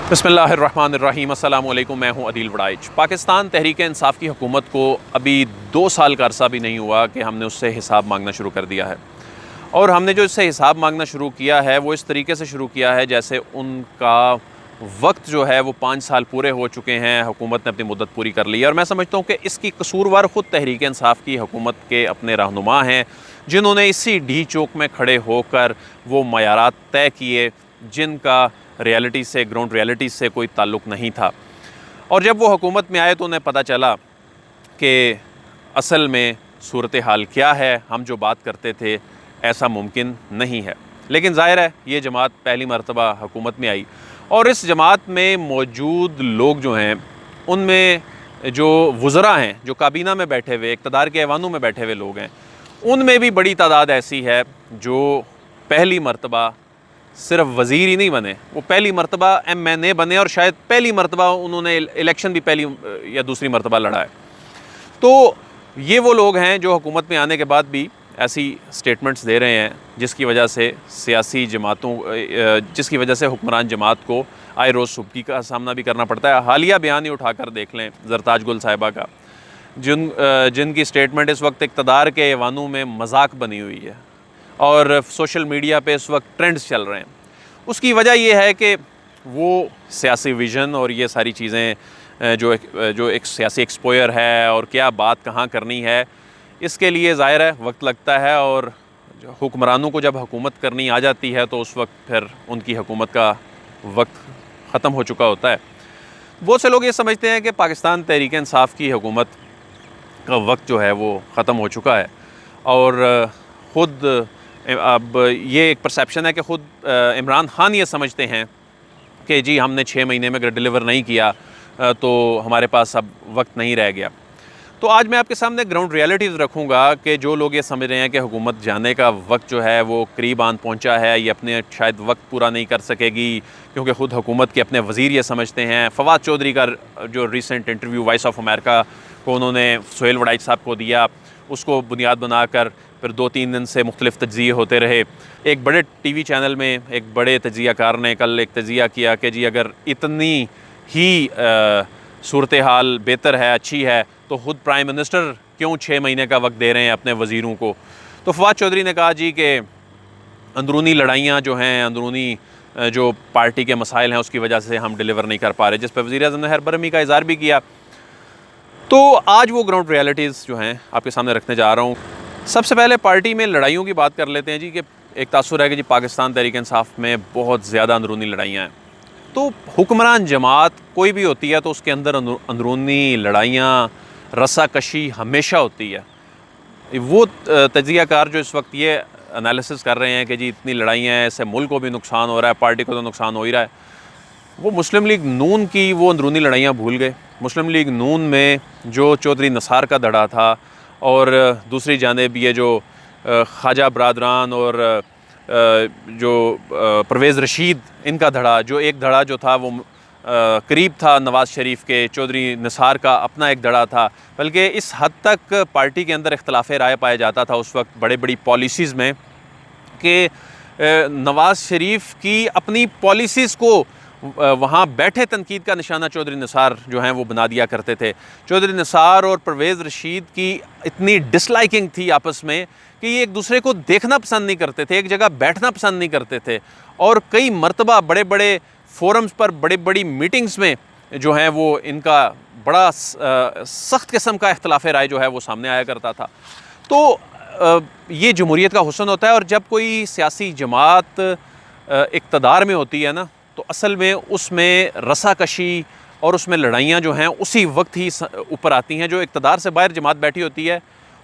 बिस्मिल्लाहिर्रहमानिर्रहीम। अस्सलाम वालेकुम। मैं हूं अदील वड़ाइच। पाकिस्तान तहरीक इंसाफ़ की हुकूमत को अभी 2 साल का अरसा भी नहीं हुआ कि हमने उससे हिसाब मांगना शुरू कर दिया है। और हमने जो इससे हिसाब मांगना शुरू किया है वो इस तरीके से शुरू किया है जैसे उनका वक्त जो है वो 5 साल पूरे हो चुके हैं, हुकूमत ने अपनी मुद्दत पूरी कर ली है। और मैं समझता हूँ कि इसकी कसूरवार ख़ुद तहरीक इंसाफ़ की हुकूमत के अपने रहनुमा हैं, जिन्होंने इसी डी चौक में खड़े होकर वो मयारात तय किए जिनका रियलिटी से, ग्राउंड रियलिटी से कोई ताल्लुक़ नहीं था। और जब वो हुकूमत में आए तो उन्हें पता चला कि असल में सूरत हाल क्या है। हम जो बात करते थे ऐसा मुमकिन नहीं है। लेकिन ज़ाहिर है ये जमात पहली मरतबा हुकूमत में आई और इस जमात में मौजूद लोग जो हैं उनमें जो वज़रा हैं, जो काबीना में बैठे हुए, इक़्तिदार के ऐवानों में बैठे हुए लोग हैं, उनमें भी बड़ी तादाद ऐसी है जो पहली मरतबा सिर्फ वज़ीर ही नहीं बने, वो पहली मरतबा MNA बने और शायद पहली मरतबा उन्होंने इलेक्शन भी पहली या दूसरी मरतबा लड़ा है। तो ये वो लोग हैं जो हुकूमत में आने के बाद भी ऐसी स्टेटमेंट्स दे रहे हैं जिसकी वजह से सियासी जमातों जिसकी वजह से हुक्मरान जमात को आए रोज़ सुबकी का सामना भी करना पड़ता है। हालिया बयान ही उठाकर देख लें ज़रताज गुल साहिबा का, जिनकी स्टेटमेंट इस वक्त इक़्तिदार के ऐवानों में मजाक बनी हुई है और सोशल मीडिया पे इस वक्त ट्रेंड्स चल रहे हैं। उसकी वजह यह है कि वो सियासी विज़न और ये सारी चीज़ें जो एक सियासी एक्सपोयर है और क्या बात कहाँ करनी है, इसके लिए ज़ाहिर है वक्त लगता है। और हुक्मरानों को जब हुकूमत करनी आ जाती है तो उस वक्त फिर उनकी हुकूमत का वक्त ख़त्म हो चुका होता है। बहुत से लोग ये समझते हैं कि पाकिस्तान तहरीक इंसाफ़ की हुकूमत का वक्त जो है वो ख़त्म हो चुका है और ख़ुद अब ये एक परसेप्शन है कि ख़ुद इमरान ख़ान ये समझते हैं कि जी हमने 6 महीने में अगर डिलीवर नहीं किया तो हमारे पास अब वक्त नहीं रह गया। तो आज मैं आपके सामने ग्राउंड रियलिटीज़ रखूँगा कि जो लोग ये समझ रहे हैं कि हुकूमत जाने का वक्त जो है वो करीब आन पहुँचा है, ये अपने शायद वक्त पूरा नहीं कर सकेगी क्योंकि ख़ुद हुकूमत के अपने वज़ीर ये समझते हैं। फवाद चौधरी का जो recent interview voice of America को उन्होंने सुहेल वड़ाइच साहब को दिया, उसको बुनियाद बनाकर फिर 2-3 दिन से मुख्तलिफ़ तज्ज़िये होते रहे। एक बड़े TV चैनल में एक बड़े तज्ज़ियाकार ने कल एक तज्ज़िया किया कि जी अगर इतनी ही सूरत हाल बेहतर है, अच्छी है, तो ख़ुद प्राइम मिनिस्टर क्यों 6 महीने का वक्त दे रहे हैं अपने वज़ीरों को। तो फवाद चौधरी ने कहा जी कि अंदरूनी लड़ाइयाँ जो हैं, अंदरूनी जो पार्टी के मसाइल हैं उसकी वजह से हम डिलीवर नहीं कर पा रहे, जिस पर वज़ीर-ए-आज़म ने हैरतबरहमी का इज़हार भी किया। तो आज वो ग्राउंड रियलिटीज़ जो हैं आपके सामने रखने जा रहा हूँ। सबसे पहले पार्टी में लड़ाइयों की बात कर लेते हैं जी कि एक तासुर है कि जी पाकिस्तान तहरीक इंसाफ़ में बहुत ज़्यादा अंदरूनी लड़ाइयाँ हैं। तो हुक्मरान जमात कोई भी होती है तो उसके अंदर अंदरूनी लड़ाइयाँ, रस्साकशी हमेशा होती है। वो तज्ज़ियाकार जो इस वक्त ये एनालिसिस कर रहे हैं कि जी इतनी लड़ाइयाँ हैं, इससे मुल्क को भी नुकसान हो रहा है, पार्टी को तो नुकसान हो ही रहा है, वो मुस्लिम लीग नून की वो अंदरूनी लड़ाइयाँ भूल गए। मुस्लिम लीग नून में जो चौधरी निसार का धड़ा था और दूसरी जानिब ये जो ख्वाजा बरादरान और जो परवेज़ रशीद, इनका धड़ा, जो एक धड़ा जो था वो करीब था नवाज़ शरीफ के, चौधरी निसार का अपना एक धड़ा था। बल्कि इस हद तक पार्टी के अंदर इख्तलाफ़ राय पाया जाता था उस वक्त बड़ी बड़ी पॉलिसीज़ में कि नवाज़ शरीफ की अपनी पॉलिसीज़ को वहाँ बैठे तनकीद का निशाना चौधरी निसार जो हैं वो बना दिया करते थे। चौधरी निसार और परवेज़ रशीद की इतनी डिसलाइकिंग थी आपस में कि ये एक दूसरे को देखना पसंद नहीं करते थे, एक जगह बैठना पसंद नहीं करते थे और कई मरतबा बड़े बड़े फोरम्स पर, बड़ी बड़ी मीटिंग्स में जो है वो इनका बड़ा सख्त किस्म का इख्तलाफ राय जो है वो सामने आया करता था। तो ये जमहूरियत का हुस्न होता है। और जब कोई सियासी जमात इक़्तिदार में होती है ना, तो असल में उसमें रस्साकशी और उसमें लड़ाइयाँ जो हैं उसी वक्त ही ऊपर आती हैं। जो इक़्तिदार से बाहर जमात बैठी होती है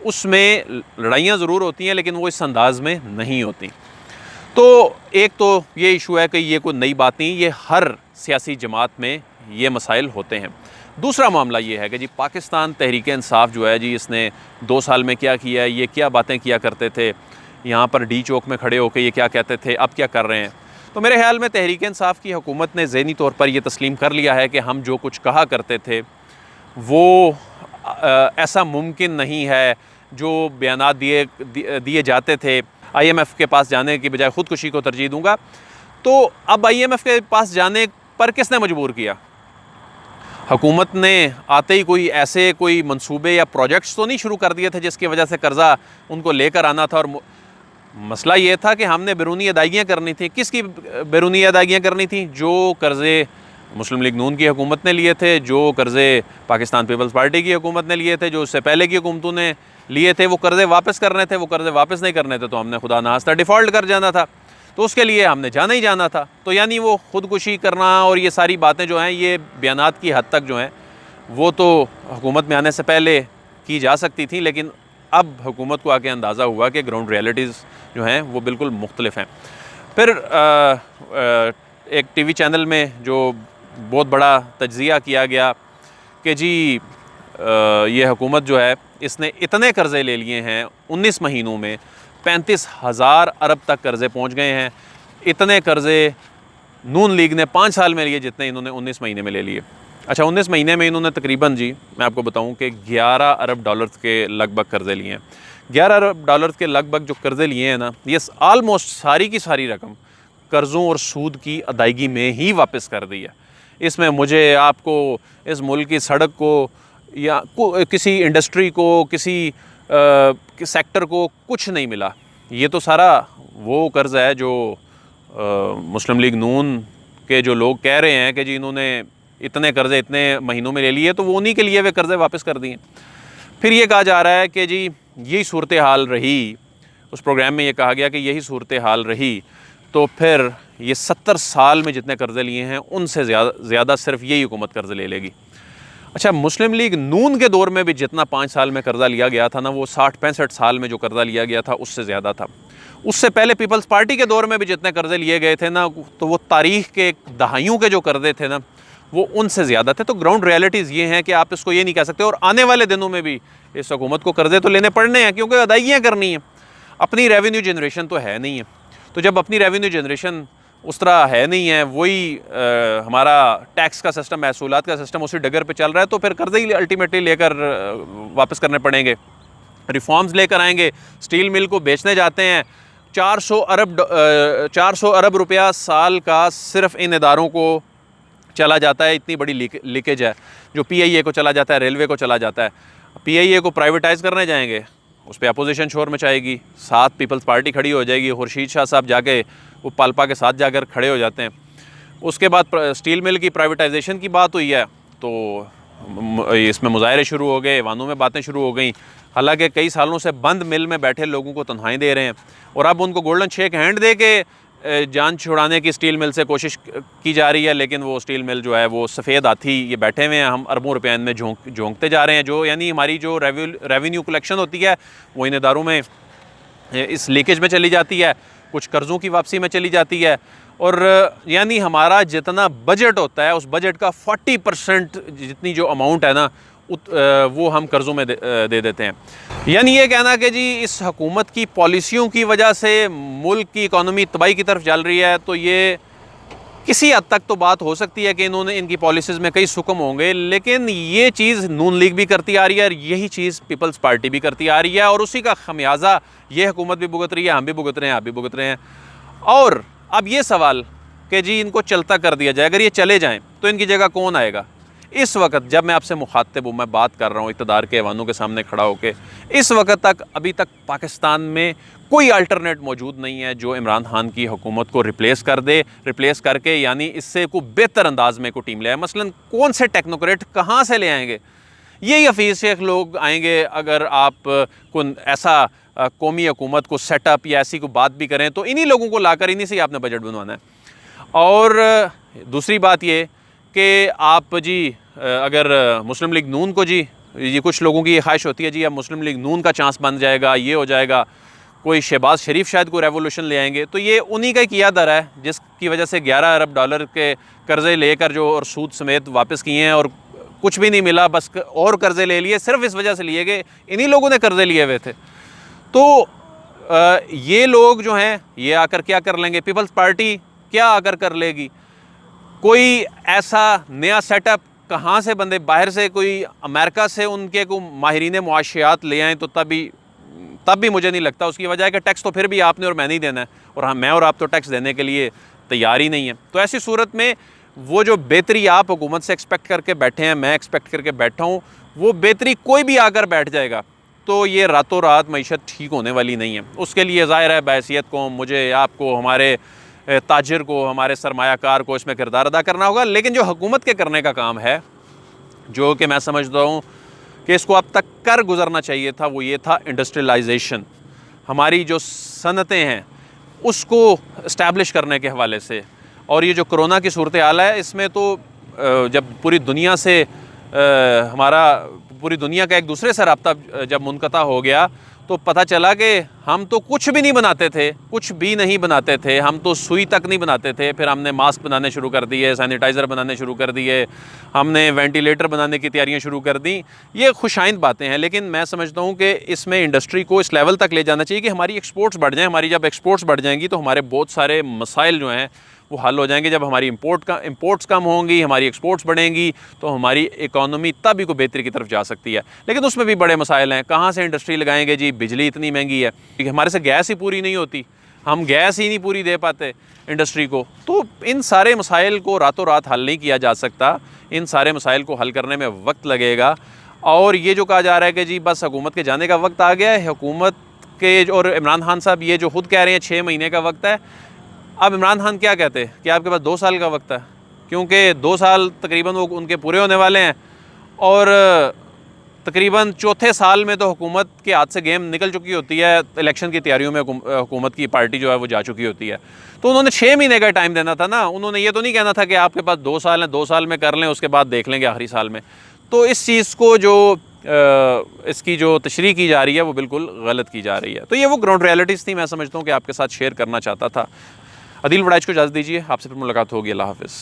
उसमें लड़ाइयाँ ज़रूर होती हैं लेकिन वो इस अंदाज़ में नहीं होती। तो एक तो ये इशू है कि ये कोई नई बात नहीं, ये हर सियासी जमात में ये मसाइल होते हैं। दूसरा मामला ये है कि जी पाकिस्तान तहरीक इंसाफ़ जो है जी इसने 2 साल में क्या किया है, ये क्या बातें किया करते थे, यहाँ पर डी चौक में खड़े होकर ये क्या कहते थे, अब क्या कर रहे हैं। तो मेरे ख्याल में तहरीक इंसाफ़ की हुकूमत ने ज़हनी तौर पर यह तस्लीम कर लिया है कि हम जो कुछ कहा करते थे वो ऐसा मुमकिन नहीं है। जो बयानात दिए जाते थे IMF के पास जाने की बजाय ख़ुदकुशी को तरजीह दूँगा, तो अब IMF के पास जाने पर किसने मजबूर किया? हुकूमत ने आते ही कोई मंसूबे या प्रोजेक्ट्स तो नहीं शुरू कर दिए थे जिसकी वजह से कर्ज़ा उनको लेकर आना था। और मसला ये था कि हमने बैरूनी अदायगियाँ करनी थी। किसकी बैरूनी अदायगियाँ करनी थी? जो कर्ज़े मुस्लिम लीग नून की हुकूमत ने लिए थे, जो कर्ज़े पाकिस्तान पीपल्स पार्टी की हुकूमत ने लिए थे, जो उससे पहले की हुकूमतों ने लिए थे, वो कर्ज़े वापस करने थे। वो कर्ज़े वापस नहीं करने थे तो हमने खुदा ना खास्ता डिफ़ॉल्ट कर जाना था, तो उसके लिए हमने जाना ही जाना था। तो यानी वो ख़ुदकुशी करना और ये सारी बातें जो हैं, ये बयानात की हद तक जो हैं वो तो हुकूमत में आने से पहले की जा सकती थी, लेकिन अब हुकूमत को आके अंदाज़ा हुआ कि ग्राउंड रियलिटीज़ जो हैं वो बिल्कुल मुख्तलिफ हैं। फिर एक टीवी चैनल में जो बहुत बड़ा तज्ज़िया किया गया कि जी ये हुकूमत जो है इसने इतने कर्ज़े ले लिए हैं 19 महीनों में, 35,000 अरब तक कर्ज़े पहुंच गए हैं। इतने कर्ज़े नून लीग ने 5 साल में लिए जितने इन्होंने 19 महीने में ले लिए। अच्छा, 19 महीने में इन्होंने तकरीबन जी मैं आपको बताऊं कि 11 अरब डॉलर के लगभग कर्ज़े लिए हैं। 11 अरब डॉलर के लगभग जो कर्ज़े लिए हैं ना, ये आलमोस्ट सारी की सारी रकम कर्ज़ों और सूद की अदायगी में ही वापस कर दी है। इसमें मुझे आपको इस मुल्क की सड़क को या किसी इंडस्ट्री को, किसी सेक्टर को कुछ नहीं मिला। ये तो सारा वो कर्ज़ है जो मुस्लिम लीग नून के जो लोग कह रहे हैं कि जी इन्होंने इतने कर्ज़े इतने महीनों में ले लिए, तो वो उन्हीं के लिए वे कर्ज़े वापस कर दिए। फिर ये कहा जा रहा है कि जी यही सूरत हाल रही, उस प्रोग्राम में ये कहा गया कि यही सूरत हाल रही तो फिर ये 70 साल में जितने कर्ज़े लिए हैं उनसे ज़्यादा सिर्फ यही हुकूमत कर्ज़े ले लेगी। अच्छा, मुस्लिम लीग नून के दौर में भी जितना 5 साल में कर्ज़ा लिया गया था ना, वो 60-65 साल में जो कर्ज़ा लिया गया था उससे ज़्यादा था। उससे पहले पीपल्स पार्टी के दौर में भी जितने कर्ज़े लिए गए थे ना, तो वो तारीख़ के दहाइयों के जो कर्ज़े थे ना, वो उनसे ज़्यादा थे। तो ग्राउंड रियलिटीज़ ये हैं कि आप इसको ये नहीं कह सकते। और आने वाले दिनों में भी इस हुकूमत को कर्ज़े तो लेने पड़ने हैं, क्योंकि अदायगियाँ करनी हैं। अपनी रेवेन्यू जनरेशन तो है नहीं है, तो जब अपनी रेवेन्यू जनरेशन उस तरह है नहीं है, वही हमारा टैक्स का सिस्टम, महसूलात का सिस्टम उसी डगर पे चल रहा है, तो फिर कर्ज़े ही अल्टीमेटली लेकर वापस करने पड़ेंगे। रिफॉर्म्स लेकर आएंगे, स्टील मिल को बेचने जाते हैं, 400 अरब रुपया साल का सिर्फ इन इदारों को चला जाता है। इतनी बड़ी लीकेज है। जो PIA को चला जाता है, रेलवे को चला जाता है। PIA को प्राइवेटाइज़ करने जाएंगे, उस पर अपोजिशन शोर मचाएगी, साथ पीपल्स पार्टी खड़ी हो जाएगी, खुर्शीद शाह साहब जाके वो पालपा के साथ जाकर खड़े हो जाते हैं। उसके बाद स्टील मिल की प्राइवेटाइजेशन की बात हुई है, तो इसमें मुजाहरे शुरू हो गए, वानों में बातें शुरू हो गई। हालांकि कई सालों से बंद मिल में बैठे लोगों को तन्हाई दे रहे हैं, और अब उनको गोल्डन शेक हैंड दे के जान छुड़ाने की स्टील मिल से कोशिश की जा रही है। लेकिन वो स्टील मिल जो है वो सफ़ेद हाथी ये बैठे हुए हैं, हम अरबों रुपए इनमें झोंकते जा रहे हैं। जो यानी हमारी जो रेवेन्यू कलेक्शन होती है वो इन इदारों में इस लीकेज में चली जाती है, कुछ कर्ज़ों की वापसी में चली जाती है। और यानी हमारा जितना बजट होता है उस बजट का 40% जितनी जो अमाउंट है ना, वो हम कर्ज़ों में दे देते हैं। यानी ये कहना कि जी इस हुकूमत की पॉलिसियों की वजह से मुल्क की इकॉनमी तबाही की तरफ चल रही है, तो ये किसी हद तक तो बात हो सकती है कि इनकी पॉलिसीज़ में कई सुकम होंगे, लेकिन ये चीज़ नून लीग भी करती आ रही है और यही चीज़ पीपल्स पार्टी भी करती आ रही है, और उसी का खमियाजा ये हुकूमत भी भुगत रही है, हम भी भुगत रहे हैं, आप भी भुगत रहे हैं। और अब ये सवाल कि जी इनको चलता कर दिया जाए, अगर ये चले जाएँ तो इनकी जगह कौन आएगा? इस वक्त जब मैं आपसे मुखातिब हूँ, मैं बात कर रहा हूँ इक़्तिदार के ऐवानों के सामने खड़ा होकर, इस वक्त तक अभी तक पाकिस्तान में कोई अल्टरनेट मौजूद नहीं है जो इमरान खान की हुकूमत को रिप्लेस कर दे, रिप्लेस करके यानी इससे को बेहतर अंदाज में को टीम ले आए। मसलन कौन से टेक्नोक्रेट कहाँ से ले आएंगे? यही हफीज़ शेख लोग आएंगे। अगर आप को ऐसा कौमी हुकूमत को सेटअप या ऐसी को बात भी करें तो इन्हीं लोगों को लाकर इन्हीं से ही आपने बजट बनवाना है। और दूसरी बात ये कि आप जी अगर मुस्लिम लीग नून को जी ये कुछ लोगों की ये ख्वाहिश होती है जी अब मुस्लिम लीग नून का चांस बन जाएगा, ये हो जाएगा, कोई शहबाज शरीफ शायद कोई रेवोल्यूशन ले आएंगे, तो ये उन्हीं का किया दर है जिसकी वजह से 11 अरब डॉलर के कर्ज़े लेकर जो और सूद समेत वापस किए हैं और कुछ भी नहीं मिला, बस और कर्ज़े ले लिए। सिर्फ इस वजह से लिए गए, इन्हीं लोगों ने कर्ज़े लिए हुए थे। तो ये लोग जो हैं ये आकर क्या कर लेंगे? पीपल्स पार्टी क्या आकर कर लेगी? कोई ऐसा नया सेटअप कहाँ से बंदे बाहर से कोई अमेरिका से उनके को माहिरीन मुआशियात ले आएँ तो तब भी मुझे नहीं लगता। उसकी वजह है कि टैक्स तो फिर भी आपने और मैंने ही देना है, और मैं और आप तो टैक्स देने के लिए तैयार ही नहीं है। तो ऐसी सूरत में वो जो बेहतरी आप हुकूमत से एक्सपेक्ट करके बैठे हैं, मैं एक्सपेक्ट करके बैठा हूँ, वो बेहतरी कोई भी आकर बैठ जाएगा तो ये रातों रात मईशत ठीक होने वाली नहीं है। उसके लिए ज़ाहिर है बैसियत को, मुझे, आपको, हमारे ताजिर को, हमारे सरमायाकार को इसमें किरदार अदा करना होगा। लेकिन जो हुकूमत के करने का काम है, जो कि मैं समझता हूँ कि इसको अब तक कर गुजरना चाहिए था, वो ये था इंडस्ट्रियलाइजेशन। हमारी जो सनतें हैं उसको इस्टेब्लिश करने के हवाले से। और ये जो कोरोना की सूरत हाल है, इसमें तो जब पूरी दुनिया से पूरी दुनिया का एक दूसरे से रब्ता जब मुनक़ता हो गया तो पता चला कि हम तो कुछ भी नहीं बनाते थे, कुछ भी नहीं बनाते थे, हम तो सुई तक नहीं बनाते थे। फिर हमने मास्क बनाने शुरू कर दिए, सैनिटाइज़र बनाने शुरू कर दिए, हमने वेंटिलेटर बनाने की तैयारियां शुरू कर दी। ये खुशाइंद बातें हैं, लेकिन मैं समझता हूँ कि इसमें इंडस्ट्री को इस लेवल तक ले जाना चाहिए कि हमारी एक्सपोर्ट्स बढ़ जाएँ। हमारी जब एक्सपोर्ट्स बढ़ जाएंगी तो हमारे बहुत सारे मसाइल जो हैं वो हल हो जाएंगे। जब हमारी इंपोर्ट्स कम होंगी, हमारी एक्सपोर्ट्स बढ़ेंगी, तो हमारी इकॉनमी तभी को बेहतरी की तरफ जा सकती है। लेकिन उसमें भी बड़े मसाइल हैं। कहाँ से इंडस्ट्री लगाएंगे जी? बिजली इतनी महंगी है कि हमारे से गैस ही पूरी नहीं होती, हम गैस ही नहीं पूरी दे पाते इंडस्ट्री को। तो इन सारे मसाइल को रातों रात हल नहीं किया जा सकता। इन सारे मसाइल को हल करने में वक्त लगेगा। और ये जो कहा जा रहा है कि जी बस हुकूमत के जाने का वक्त आ गया है, हुकूमत के और इमरान खान साहब ये जो खुद कह रहे हैं 6 महीने का वक्त है। अब इमरान खान क्या कहते हैं कि आपके पास 2 साल का वक्त है, क्योंकि 2 साल तकरीबन वो उनके पूरे होने वाले हैं और तकरीबन चौथे साल में तो हुकूमत के हाथ से गेम निकल चुकी होती है। इलेक्शन की तैयारियों में हुकूमत की पार्टी जो है वो जा चुकी होती है। तो उन्होंने 6 महीने का टाइम देना था ना। उन्होंने ये तो नहीं कहना था कि आपके पास 2 साल हैं, 2 साल में कर लें, उसके बाद देख लेंगे आखिरी साल में। तो इस चीज़ को जो इसकी जो तशरीह की जा रही है वो बिल्कुल गलत की जा रही है। तो ये वो ग्राउंड रियलिटीज़ थी, मैं समझता हूँ कि आपके साथ शेयर करना चाहता था। अदील वड़ाइच को इजाज़त दीजिए, आपसे फिर मुलाकात होगी। अल्लाह हाफ़िज़।